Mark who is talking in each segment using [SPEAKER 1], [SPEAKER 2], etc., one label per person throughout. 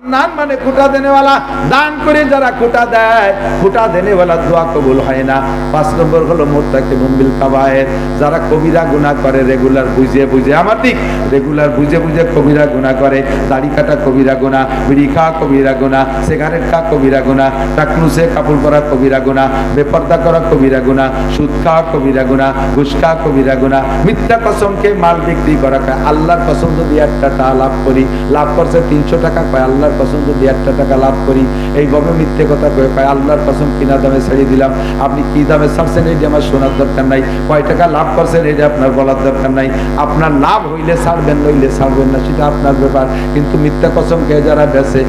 [SPEAKER 1] नान माने खुटा देने वाला दान करे जरा खुटा देय खुटा देने वाला दुआ कबूल है ना। 5 नम्बर हलो मुर्ताकिबुन बिल काबायर जरा कबीरा गुनाह करे रेगुलार बुझे बुझे आमार दिक रेगुलार बुझे बुझे कबीरा गुनाह करे दाढ़ी काटा कबीरा गुनाह बिड़ी खा कबीरा गुनाह सिगारेट खा कबीरा गुनाह टाकलू से कापड़ परा कबीरा गुनाह बेपर्दा करा कबीरा गुनाह सूद खा कबीरा गुनाह घुष खा कबीरा गुनाह मिथ्या कसम के माल बिक्री करा আল্লাহর কসম যদি 1 টাকা লাভ করি লাভ করছে 300 টাকা কয় আল্লাহর কসম যদি 1 টাকা লাভ করি এইভাবে মিথ্যে কথা কয় আল্লাহর কসম কিনা দামে ছেড়ে দিলাম আপনি কি দামে ছাড়ছেন এটা আমার শোনার দরকার নাই কয় টাকা লাভ করছেন এটা আপনার বলার দরকার নাই আপনার লাভ হইলে ছাড়বেন নইলে ছাড়বেন না সেটা আপনার ব্যাপার কিন্তু মিথ্যা কসম কে যারা বেচে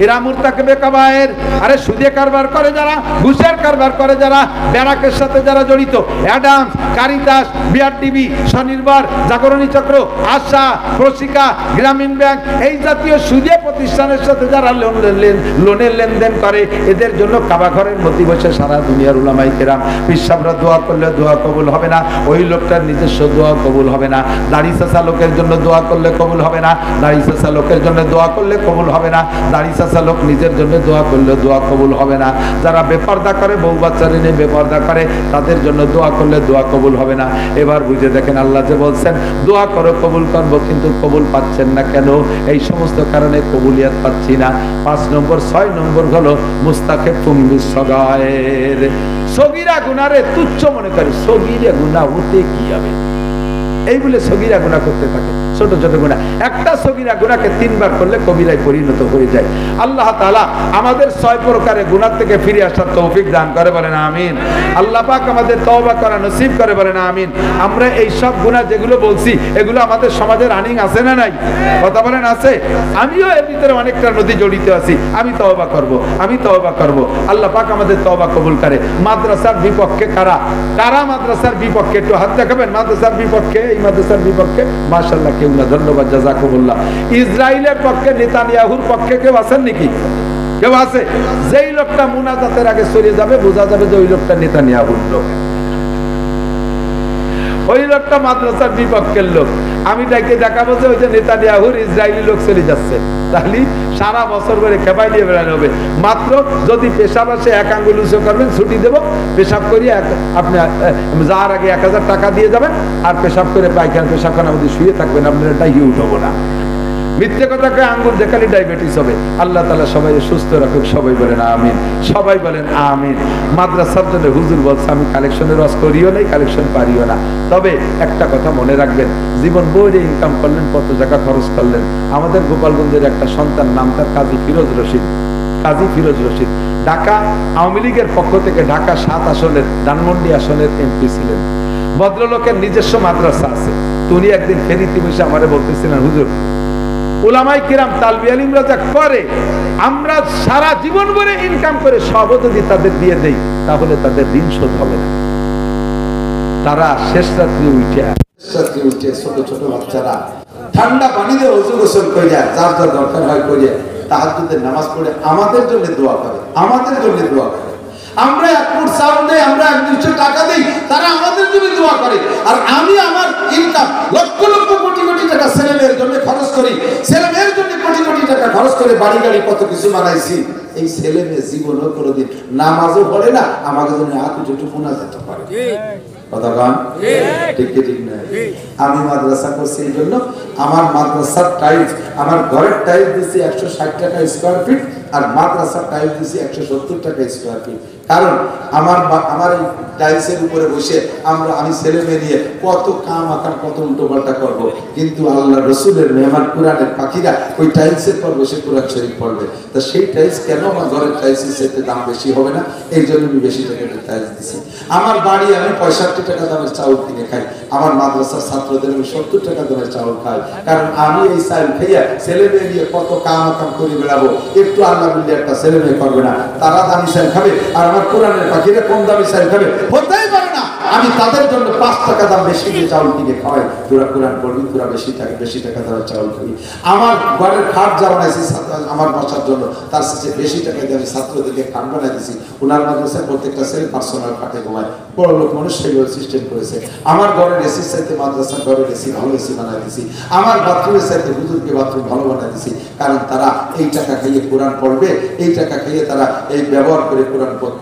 [SPEAKER 1] এরা মুরতাকিবে কাবায়ের আরে সুদে কারবার করে যারা ঘুষের কারবার করে যারা ব্যারাকের সাথে যারা জড়িত অ্যাডামস কারিতাস বিআরটিভি স্বনির্ভর জাগরণী চক্র আশা প্রশিকা গ্রামীণ ব্যাংক এই জাতীয় সুদে প্রতিষ্ঠানের সাথে যারা লোনের লেনদেন করে এদের জন্য কাবা ঘরের মধ্যে বসে সারা দুনিয়ার উলামায়ে কেরাম পিসাবরা দোয়া করলে দোয়া কবুল হবে না ওই লোকটার নিজস্ব দোয়া কবুল হবে না দাড়ি চাচা লোকের জন্য দোয়া করলে কবুল হবে না দাড়ি চাচা লোকের জন্য দোয়া করলে কবুল হবে না দাড়ি লোক নিজের জন্য দোয়া করলে দোয়া কবুল হবে না যারা বেপরদা করে বউ বাচ্চা নিয়ে বেপরদা করে তাদের জন্য দোয়া করলে দোয়া কবুল হবে না। এবার বুঝে দেখেন আল্লাহ যে বলছেন দোয়া করো কবুল করব কিন্তু কবুল পাচ্ছেন না কেন এই সমস্ত কারণে কবুলিয়াত পাচ্ছি না। 5 নম্বর 6 নম্বর হলো মুস্তাকিফুম বিসগায়ের সগীরা গুনারে তুচ্ছ মনে করে সগীরা গুনাহ হতে কি হবে এই বলে সগীরা গুনাহ করতে থাকে ছোট ছোট গুনাহ একটা সগীরা গুনাহকে 3 বার করলে কবিরায় পরিণত হয়ে যায়। আল্লাহ তাআলা আমাদের 6 প্রকারের গুনাহ থেকে ফিরে আসার তৌফিক দান করে বলেন আমিন। আল্লাহ পাক আমাদের তওবা করা নসিব করে বলেন আমিন। আমরা এই সব গুনাহ যেগুলো বলছি এগুলো আমাদের সমাজে রানিং আছে না নাই কথা বলেন আছে আমিও এর ভিতরে অনেকটা নদী জড়িত আছি আমি তওবা করব আল্লাহ পাক আমাদের তওবা কবুল করে। মাদ্রাসার বিপক্ষে কারা কারা মাদ্রাসার বিপক্ষে একটু হাত দেখাবেন মাদ্রাসার বিপক্ষে এই মাদ্রাসার বিপক্ষে মাশাআল্লাহ কেউ না ধন্যবাদ জাযাকুমুল্লাহ। ইসরায়েলের পক্ষে নেতানিয়াহুর পক্ষে কেউ আছেন নাকি কেউ আছে যেই লোকটা মুনাজাতের আগে চলে যাবে বোঝা যাবে যে ওই লোকটা নেতানিয়াহুর লোক ওই লোকটা মাদ্রাসার বিপক্ষের লোক আমি তাকে দেখাবো যে ওই যে নেতানিয়াহুর ইসরায়েলি লোক চলে যাচ্ছে তাহলে সারা বছর করে খেপাই দিয়ে বেড়ানো হবে মাত্র যদি পেশাব আসে 1 আঙ্গুল উঁচু করবেন ছুটি দেব পেশাব করিয়ে আপনি যাওয়ার আগে 1000 টাকা দিয়ে যাবেন আর পেশাব করে পায়খানা পেশাবখানার মধ্যে শুয়ে থাকবেন আপনার এটা হিউট হবো না মিথ্যে কথা কয়ে আঙ্গুল দেখালে ডায়াবেটিস হবে। আল্লাহ তাআলা সবাই সুস্থ রাখুক সবাই বলেন আমিন সবাই বলেন আমিন। মাদ্রাসার জন্য হুজুর বলছে আমি কালেকশনের রস করিও নাই কালেকশন পারিও না তবে একটা কথা মনে রাখবেন জীবন বইরে ইনকাম করলেন কত টাকা খরচ করলেন। আমাদের গোপালগঞ্জের একটা সন্তান নাম তার কাজী ফিরোজ রশিদ ঢাকা আওয়ামী লীগের পক্ষ থেকে ঢাকা 7 আসনের ধানমন্ডি আসনের এমপি ছিলেন। ভদ্রলোকের নিজস্ব মাদ্রাসা আছে। উনি একদিন ফেরিতে বসে আমারে বলতেছিলেন হুজুর উলামায়ে কিরাম তালবি আলিমরা যা করে আমরা সারা জীবন ভরে ইনকাম করে সব যদি তাদের দিয়ে দেই তাহলে তাদের ঋণ শোধ হবে না। তারা শেষ রাত্রি উঠে ছোট ছোট বাচ্চারা ঠান্ডা পানিতে ওযু গোসল করে যার যার দরকার হয় করে তাহাজ্জুদের নামাজ পড়ে আমাদের জন্য দোয়া করে আমরা 1 ফুট চাউল দেই আমরা 1-200 টাকা দেই তারা আমাদের জন্য দোয়া করে আর আমি আমার ইনকাম লক্ষ লক্ষ কোটি কোটি টাকা ছেলেমেয়ের জন্য খরচ করি ছেলেমেয়ের জন্য কোটি কোটি টাকা খরচ করে বাড়ি গাড়ি কত কিছু বানাইছি এই ছেলে মেয়ে জীবনও কোনোদিন নামাজও পড়ে না আমাকে জন্য হাত মুনাজাত করে কথা গান ঠিক না। আমি মাদ্রাসা করছি এই জন্য আমার মাদ্রাসার টাইলস আমার ঘরের টাইলস দিছি 160 টাকা স্কয়ার ফিট আর মাদ্রাসার টাইলস দিছি 170 টাকা স্কয়ার ফিট কারণ আমার এই টাইলসের উপরে বসে আমি ছেলে মেয়ে নিয়ে কত কাম আকাম কত উল্টোপাল্টা করব কিন্তু আল্লাহ রাসূলের মেহমান কুরআনের পাখিরা ওই টাইলসের পর বসে কুরআন শরীফ পড়বে তা সেই টাইলস কেন আমার ঘরের টাইলসের সাথে দাম বেশি হবে না এই জন্য আমি বেশি টাকার টাইলস দিছি। আমার বাড়ি আমি 65 টাকা দামের চাউল কিনে খাই আমার মাদ্রাসার ছাত্রদের আমি 70 টাকা দামের চাউল খাই কারণ আমি এই চাউল খাইয়া ছেলে মেয়ে নিয়ে কত কাম আকাম করে বেড়াবো একটু আল্লাহ বললে একটা ছেলে মেয়ে করবে না তারা দামি চাল খাবে আর আমার কোরআনের পাখিরা কম দামি চাল খাবে হতেই পারে না। আমি তাদের জন্য 5 টাকা দাম বেশি দিয়ে চাউল কিনে খাওয়াই, তোরা কোরআন পড়বি, তোরা বেশি টাকা দ্বারা চাউল খাবি। আমার ঘরের খাট যা বানাইছি আমার বাসার জন্য, তার সাথে বেশি টাকা দিয়ে আমি ছাত্রদেরকে খাট বানাই দিছি। ওনার মাদ্রাসায় প্রত্যেকটা ছেলে পার্সোনাল খাটে ঘুমায়, বড় লোক মানুষ সেইভাবে সিস্টেম করেছে। আমার ঘরের এসির সাথে মাদ্রাসার ঘরের এসি ভালো এসি বানাই দিছি, আমার বাথরুমের সাথে হুজুরকে বাথরুম ভালো বানাই দিছি। কারণ তারা এই টাকা খাইয়ে কোরআন পড়বে, এই টাকা খাইয়ে তারা এই ব্যবহার করে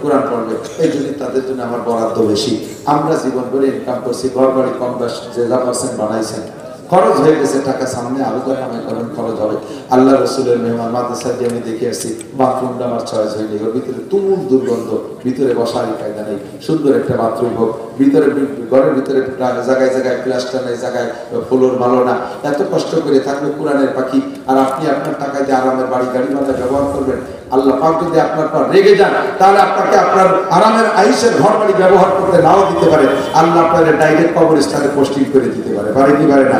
[SPEAKER 1] কোরআন পড়বে, এই জন্য তাদের জন্য আমার বরাদ্দ বেশি। আমরা জীবন করে ইনকাম করছি, ঘর বাড়ি কম বেশ যে যা পার্সেন্ট বানাইছেন, খরচ হয়ে গেছে টাকা, সামনে আরো তো কামাই করেন, খরচ হবে। আল্লাহ রসুলের মেহমান মাদ্রাসা দিয়ে আমি দেখে আসছি, বাথরুমটা আমার চয়েস হয়নি। ওর ভিতরে তুমুল দুর্গন্ধ, ভিতরে বসার কায়দা নেই, সুন্দর একটা বাথরুম হোক, ভিতরে ঘরের ভিতরে জায়গায় জায়গায় প্লাস্টার নেই, জায়গায় ফ্লোর ভালো না, এত কষ্ট করে থাকবে কোরআনের পাখি, আর আপনি আপনার টাকা দিয়ে আরামের বাড়ি গাড়ি বাড়া ব্যবহার করবেন। আল্লাহ পাক যদি আপনার পর রেগে যান, তাহলে আপনাকে আপনার আরামের আইসের ঘর বাড়ি ব্যবহার করতে নাও দিতে পারে, আল্লাহ আপনার ডাইরেক্ট কবরস্থানে পোস্টিং করে দিতে পারে, পারে কি পারে না?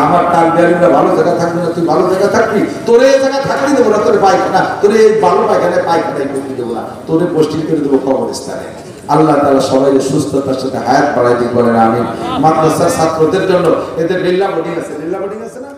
[SPEAKER 1] আমার তার ব্যারিরা ভালো জায়গা থাকবে না, তুই ভালো জায়গা থাকবি, তোরে এই জায়গা থাকতে দেবো না, তোর পায়খানা, তোরে এই ভালো পায়খানায় পায়খানায় করতে দেবো না, তোরে পোস্টিং করে দেবো কবরস্থানে। আল্লাহ তাআলা সবাই সুস্থতার সাথে হায়াত বাড়াই দিন, বলেন আমিন। মাদ্রাসার ছাত্রদের জন্য এদের লিল্লা বোর্ডিং আছে, লিল্লা বোর্ডিং আছে না?